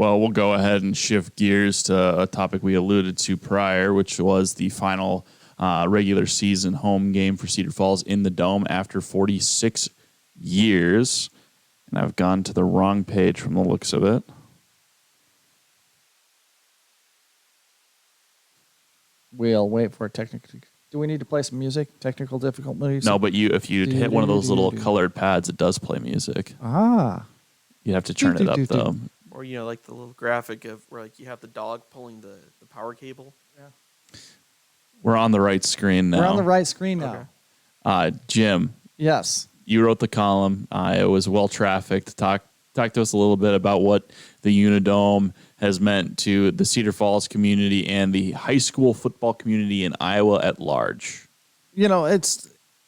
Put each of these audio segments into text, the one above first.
Well, we'll go ahead and shift gears to a topic we alluded to prior, which was the final regular season home game for Cedar Falls in the Dome after 46 years. And I've gone to the wrong page from the looks of it. We'll wait for a technical. Do we need to play some music? Technical difficulties? No, but if you hit one of those little colored pads, it does play music. Ah. You have to turn it up, though. Or, like the little graphic of where you have the dog pulling the power cable. Yeah. We're on the right screen now. We're on the right screen now. Okay. Jim. Yes. You wrote the column. It was well trafficked. Talk to us a little bit about what the UNI-Dome has meant to the Cedar Falls community and the high school football community in Iowa at large.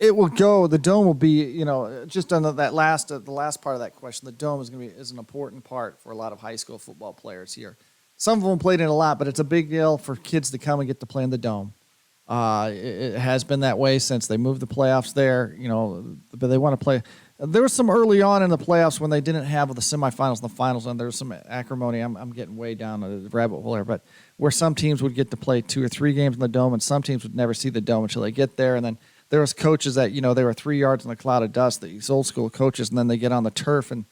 It will go. The Dome will be, just on the last part of that question. The Dome is an important part for a lot of high school football players here. Some of them played in a lot, but it's a big deal for kids to come and get to play in the Dome. It has been that way since they moved the playoffs there. But they want to play. There was some early on in the playoffs when they didn't have the semifinals and the finals, and there was some acrimony. I'm getting way down the rabbit hole here, but where some teams would get to play 2 or 3 games in the Dome, and some teams would never see the Dome until they get there. And then there was coaches that they were 3 yards in a cloud of dust. These old school coaches, and then they get on the turf and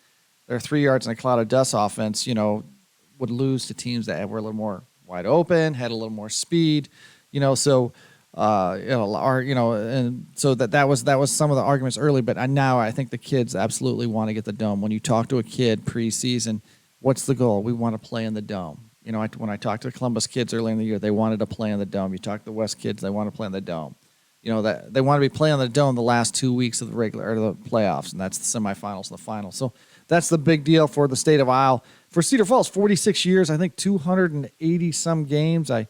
they're 3 yards in a cloud of dust. Offense, would lose to teams that were a little more wide open, had a little more speed. And so that was some of the arguments early, but now I think the kids absolutely want to get the Dome. When you talk to a kid preseason, what's the goal? We want to play in the Dome. When I talked to the Columbus kids early in the year, they wanted to play in the Dome. You talk to the West kids, they want to play in the Dome. That they want to be playing in the Dome the last 2 weeks of the playoffs, and that's the semifinals and the finals. So that's the big deal for the state of Iowa. For Cedar Falls, 46 years, I think 280 some games. I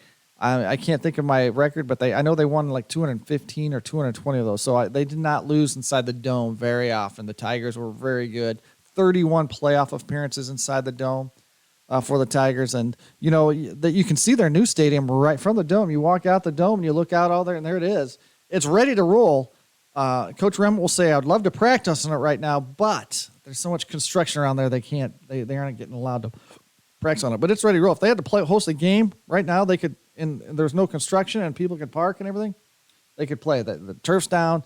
can't think of my record, but I know they won like 215 or 220 of those. So they did not lose inside the Dome very often. The Tigers were very good. 31 playoff appearances inside the Dome for the Tigers. And, that you can see their new stadium right from the Dome. You walk out the Dome and you look out all there, and there it is. It's ready to roll. Coach Remmett will say, I'd love to practice on it right now, but there's so much construction around there they aren't getting allowed to practice on it. But it's ready to roll. If they had to host a game right now, they could. And there's no construction and people can park and everything, they could play. The turf's down,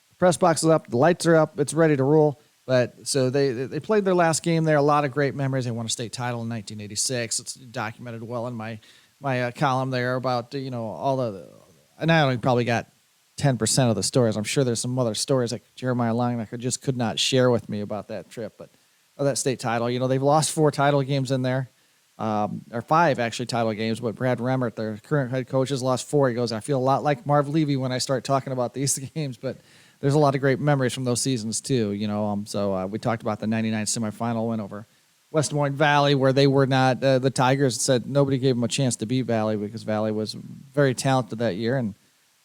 the press box is up, the lights are up, it's ready to roll. But so they played their last game there. A lot of great memories. They won a state title in 1986. It's documented well in my column there about all the. And I only probably got 10% of the stories. I'm sure there's some other stories like Jeremiah Langnecker could not share with me about that trip, but that state title. They've lost 4 title games in there. Or 5 actually title games, but Brad Remmert, their current head coach, has lost 4. He goes, I feel a lot like Marv Levy when I start talking about these games, but there's a lot of great memories from those seasons too. So we talked about the '99 semifinal win over West Des Moines Valley, where they were not. The Tigers said nobody gave them a chance to beat Valley because Valley was very talented that year, and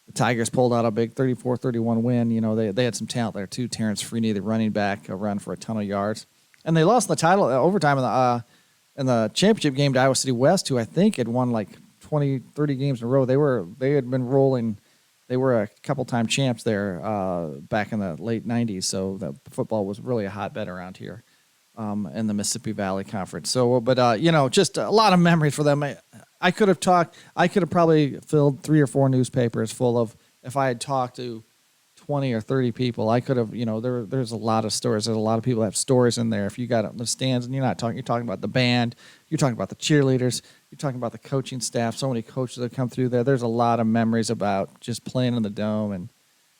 the Tigers pulled out a big 34-31 win. They had some talent there too. Terrence Freeney, the running back, run for a ton of yards, and they lost the title overtime in the championship game to Iowa City West, who I think had won like 20, 30 games in a row. They had been rolling. They were a couple-time champs there back in the late 90s, so the football was really a hotbed around here in the Mississippi Valley Conference. So, but just a lot of memories for them. I could have probably filled 3 or 4 newspapers full of, if I had talked to 20 or 30 people, I could have, there's a lot of stories. There's a lot of people that have stories in there. If you got the stands and you're talking about the band, you're talking about the cheerleaders, you're talking about the coaching staff, so many coaches that come through there. There's a lot of memories about just playing in the Dome and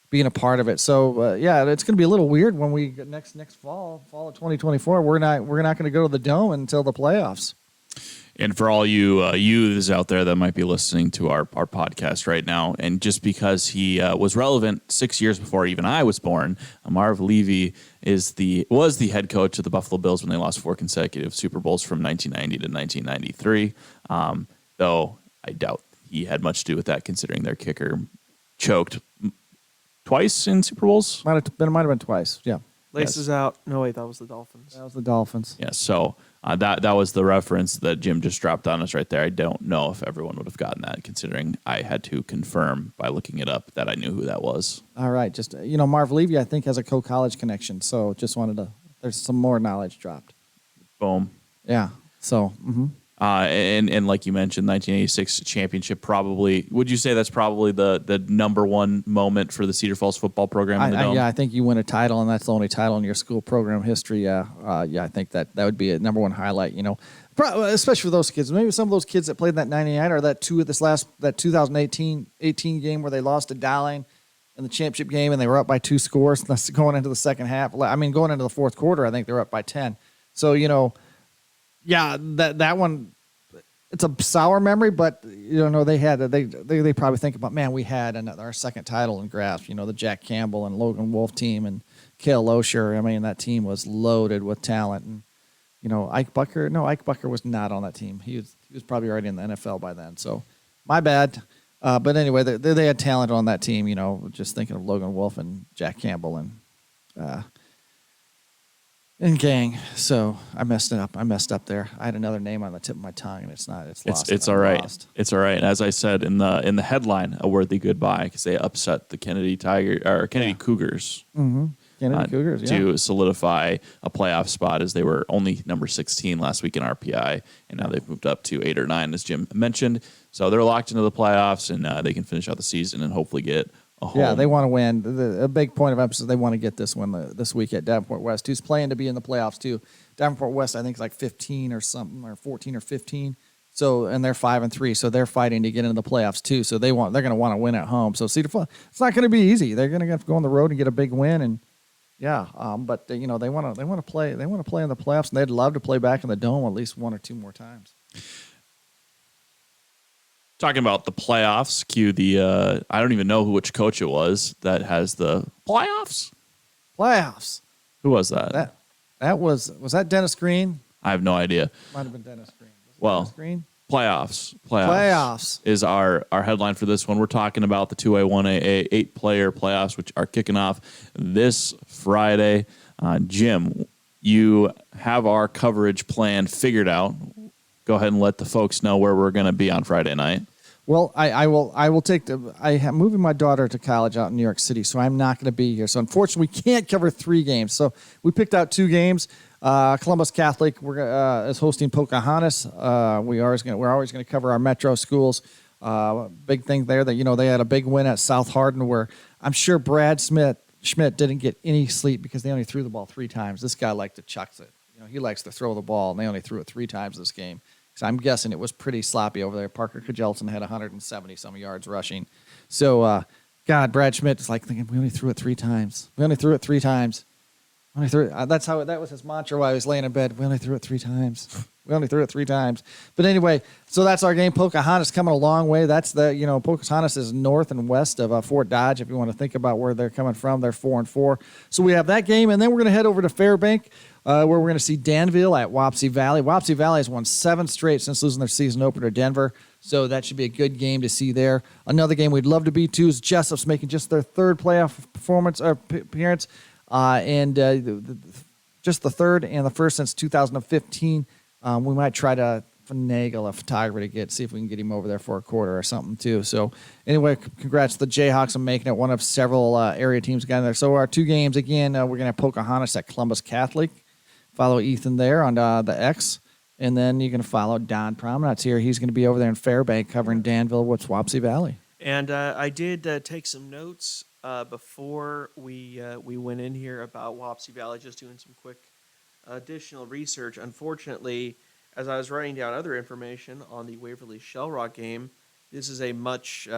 being a part of it. So, it's going to be a little weird when we get next fall of 2024. We're not going to go to the Dome until the playoffs. And for all you youths out there that might be listening to our podcast right now, and just because he was relevant 6 years before even I was born, Marv Levy was the head coach of the Buffalo Bills when they lost 4 consecutive Super Bowls from 1990 to 1993. Though I doubt he had much to do with that, considering their kicker choked twice in Super Bowls. Might have been twice. Yeah. Laces out. No, wait, that was the Dolphins. That was the Dolphins. Yeah, so that was the reference that Jim just dropped on us right there. I don't know if everyone would have gotten that, considering I had to confirm by looking it up that I knew who that was. All right. Just, Marv Levy, I think, has a co-college connection, so just wanted to, there's some more knowledge dropped. Boom. Yeah. So, and like you mentioned, 1986 championship probably. Would you say that's probably the number one moment for the Cedar Falls football program in the Dome? I think you win a title, and that's the only title in your school program history. I think that would be a number one highlight. Especially for those kids. Maybe some of those kids that played in that '99 or that 2018 game where they lost to Dowling in the championship game, and they were up by 2 scores. That's going into the second half. I mean, going into the fourth quarter, I think they were up by 10. So yeah, that one, it's a sour memory, but they probably think about, man, we had our second title in grasp. The Jack Campbell and Logan Wolf team and Cale Loescher. I mean, that team was loaded with talent. And Ike Bucker was not on that team. He was probably already in the NFL by then. So my bad. But anyway, they had talent on that team. Just thinking of Logan Wolf and Jack Campbell and gang. So I messed it up. I messed up there. I had another name on the tip of my tongue, and it's not. It's lost. It's all right. It's all right. And as I said in the headline, a worthy goodbye, because they upset the Kennedy Cougars. Mm-hmm. Kennedy Cougars, to solidify a playoff spot, as they were only number 16 last week in RPI, and now they've moved up to 8 or 9, as Jim mentioned. So they're locked into the playoffs, and they can finish out the season and hopefully get a home. Yeah, they want to win. A big point of emphasis, they want to get this one this week at Davenport West, who's playing to be in the playoffs too. Davenport West, I think, is like 15 or something, or 14 or 15. So, and they're 5-3, so they're fighting to get into the playoffs too. So they're going to want to win at home. So Cedar Falls, it's not going to be easy. They're going to have to go on the road and get a big win, and but they want to play in the playoffs, and they'd love to play back in the Dome at least 1 or 2 more times. Talking about the playoffs, cue the I don't even know which coach it was that has the playoffs. Playoffs. Who was that? That was that Dennis Green? I have no idea. Might have been Dennis Green. Dennis Green? Playoffs is our headline for this one. We're talking about the 2A, 1A, 8-player playoffs, which are kicking off this Friday. Jim, you have our coverage plan figured out. Go ahead and let the folks know where we're going to be on Friday night. Well, I will take I'm moving my daughter to college out in New York City, so I'm not going to be here. So unfortunately, we can't cover 3 games. So we picked out 2 games. Columbus Catholic is hosting Pocahontas. We're always going to cover our metro schools. Big thing there that they had a big win at South Hardin, where I'm sure Brad Schmidt didn't get any sleep because they only threw the ball 3 times. This guy liked to chuck it. He likes to throw the ball, and they only threw it 3 times this game. So I'm guessing it was pretty sloppy over there. Parker Kjelsen had 170-some yards rushing. So, Brad Schmidt is like thinking, we only threw it 3 times. That was his mantra while he was laying in bed. We only threw it 3 times. But anyway, so that's our game. Pocahontas coming a long way. That's Pocahontas is north and west of Fort Dodge. If you want to think about where they're coming from, they're 4-4. So we have that game, and then we're going to head over to Fairbank, where we're going to see Danville at Wapsie Valley. Wapsie Valley has won 7 straight since losing their season opener to Denver. So that should be a good game to see there. Another game we'd love to be to is Jessup's making just their 3rd playoff performance or appearance. Just the 3rd and the 1st since 2015. We might try to finagle a photographer to see if we can get him over there for a quarter or something too. So anyway, congrats to the Jayhawks on making it one of several area teams got in there. So our 2 games again, we're going to have Pocahontas at Columbus Catholic. Follow Ethan there on the X, and then you're going to follow Don Promenades here. He's going to be over there in Fairbank covering Danville with Wapsie Valley. And I did take some notes before we went in here about Wapsie Valley, just doing some quick additional research. Unfortunately, as I was writing down other information on the Waverly Shell Rock game, this is a much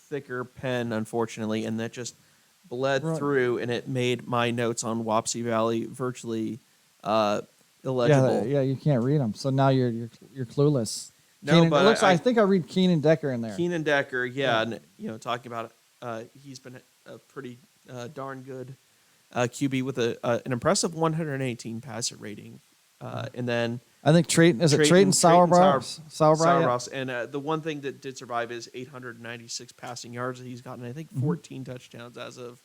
thicker pen, unfortunately, and that just bled through, and it made my notes on Wapsie Valley virtually illegible. Yeah, you can't read them. So now you're clueless. No, but I think I read Keenan Decker in there. Keenan Decker, yeah. And talking about he's been a pretty darn good QB with an impressive 118 passer rating, and then I think Trayton Sauerbross. Sauerbross, and the one thing that did survive is 896 passing yards that he's gotten. I think 14 touchdowns as of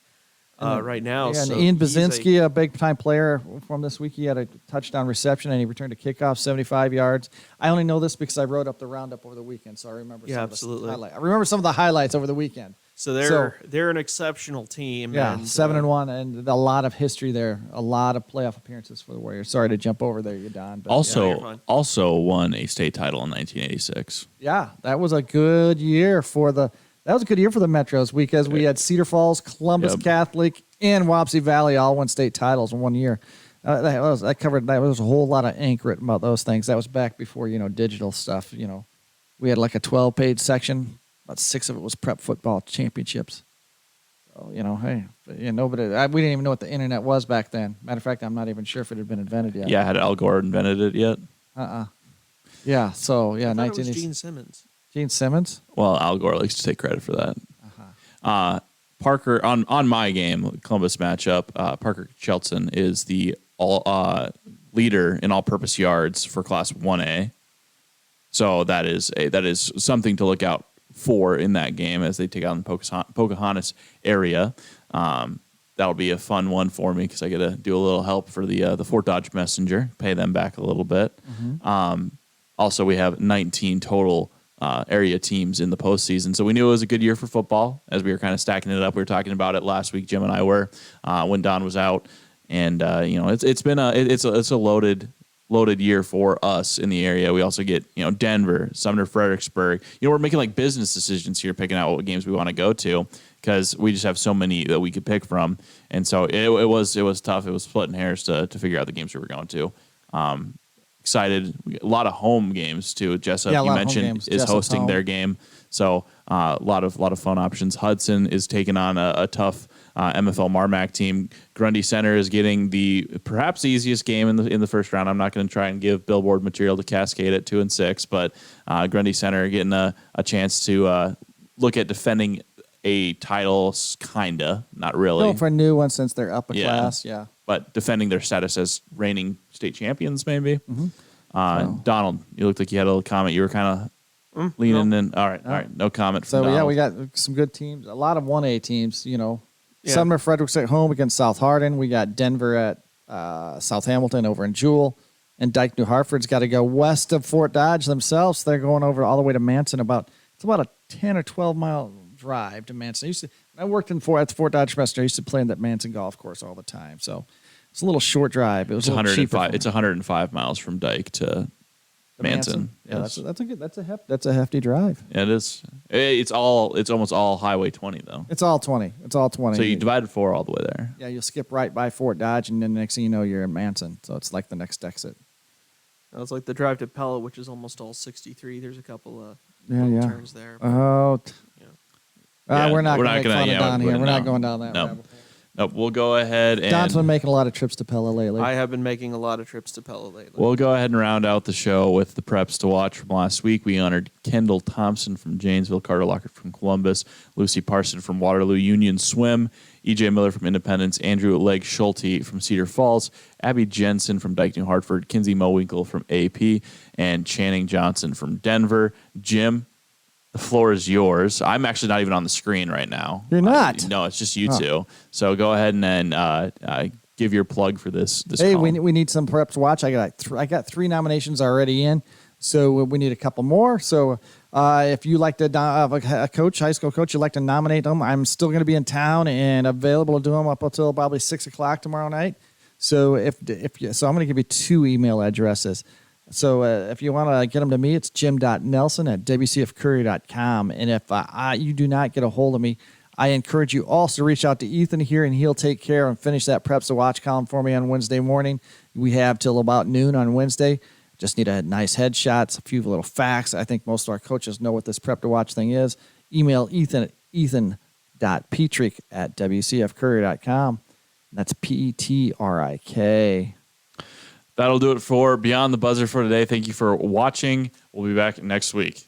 right now. Yeah, and so Ian Bazinski, a big-time player from this week, he had a touchdown reception, and he returned a kickoff, 75 yards. I only know this because I wrote up the roundup over the weekend, so I remember absolutely. I remember some of the highlights over the weekend. So they're an exceptional team. Yeah, and, 7-1, and a lot of history there. A lot of playoff appearances for the Warriors. Sorry to jump over there, you Don. But you're fine. Also won a state title in 1986. yeah, that was a good year for the. That was a good year for the Metros because we had Cedar Falls, Columbus Catholic, and Wapsie Valley all won state titles in 1 year. That was a whole lot of ink written about those things. That was back before digital stuff. We had like a 12-page section. About 6 of it was prep football championships. So hey, nobody. We didn't even know what the internet was back then. Matter of fact, I'm not even sure if it had been invented yet. Yeah, had Al Gore invented it yet? Yeah. So yeah, I thought it 1980s. was Gene Simmons. Gene Simmons. Well, Al Gore likes to take credit for that. Parker on my game Columbus matchup. Parker Shelton is the leader in all-purpose yards for Class 1A. So that is something to look out for in that game as they take on the Pocahontas area. That'll be a fun one for me because I get to do a little help for the Fort Dodge Messenger, pay them back a little bit. Also, we have 19 total area teams in the postseason. So we knew it was a good year for football as we were kind of stacking it up. We were talking about it last week, Jim and I were, when Don was out. And, it's a loaded year for us in the area. We also get, Denver, Sumner, Fredericksburg. We're making like business decisions here, picking out what games we want to go to because we just have so many that we could pick from. And so it was tough. It was splitting hairs to figure out the games we were going to. Excited. A lot of home games too. Jessup, you mentioned, is Jessup's hosting home. their game. So a lot of fun options. Hudson is taking on a tough MFL Marmac team. Grundy Center is getting the perhaps easiest game in the first round. I'm not going to try and give billboard material to Cascade at 2-6, but Grundy Center getting a chance to look at defending a title, kinda, not really. Going for a new one since they're up a class. Yeah. But defending their status as reigning state champions, maybe. Donald, you looked like you had a little comment. You were kind of leaning in. All right. No comment from Donald. So, we got some good teams. A lot of 1A teams, Sumner Fredericks at home against South Hardin. We got Denver at South Hamilton over in Jewell. And Dike New Hartford's got to go west of Fort Dodge themselves. They're going over all the way to Manson. It's about a 10 or 12-mile drive to Manson. I worked at Fort Dodge Messenger. I used to play in that Manson golf course all the time. So it's a little short drive. It was 105. It's 105 miles from Dike to Manson. Yeah, that's a hefty drive. Yeah, it is. It's almost all Highway 20 though. It's all 20. So you divided 4 all the way there. Yeah, you'll skip right by Fort Dodge, and then next thing you know, you're in Manson. So it's like the next exit. It's like the drive to Pella, which is almost all 63. There's a couple of turns there. We're not going to make fun of Don here. We're not going down that rabbit hole. Nope, we'll go ahead and... Don's been making a lot of trips to Pella lately. I have been making a lot of trips to Pella lately. We'll go ahead and round out the show with the preps to watch from last week. We honored Kendall Thompson from Janesville, Carter Lockett from Columbus, Lucy Parson from Waterloo Union Swim, E.J. Miller from Independence, Andrew Legg Schulte from Cedar Falls, Abby Jensen from Dike New Hartford, Kinsey Mowinkle from AP, and Channing Johnson from Denver. Jim, the floor is yours. I'm actually not even on the screen right now. You're not? No, it's just you two. So go ahead and then give your plug for this. Hey, column. we need some preps to watch. I got 3 nominations already in, so we need a couple more. So if you like to a coach, high school coach, you'd like to nominate them, I'm still going to be in town and available to do them up until probably 6 o'clock tomorrow night. So I'm going to give you 2 email addresses. So if you want to get them to me, it's jim.nelson@wcfcourier.com. And if you do not get a hold of me, I encourage you also to reach out to Ethan here, and he'll take care and finish that Preps to Watch column for me on Wednesday morning. We have till about noon on Wednesday. Just need a nice headshots, a few little facts. I think most of our coaches know what this Prep to Watch thing is. Email Ethan at ethan.petrik@wcfcourier.com. That's Petrik. That'll do it for Beyond the Buzzer for today. Thank you for watching. We'll be back next week.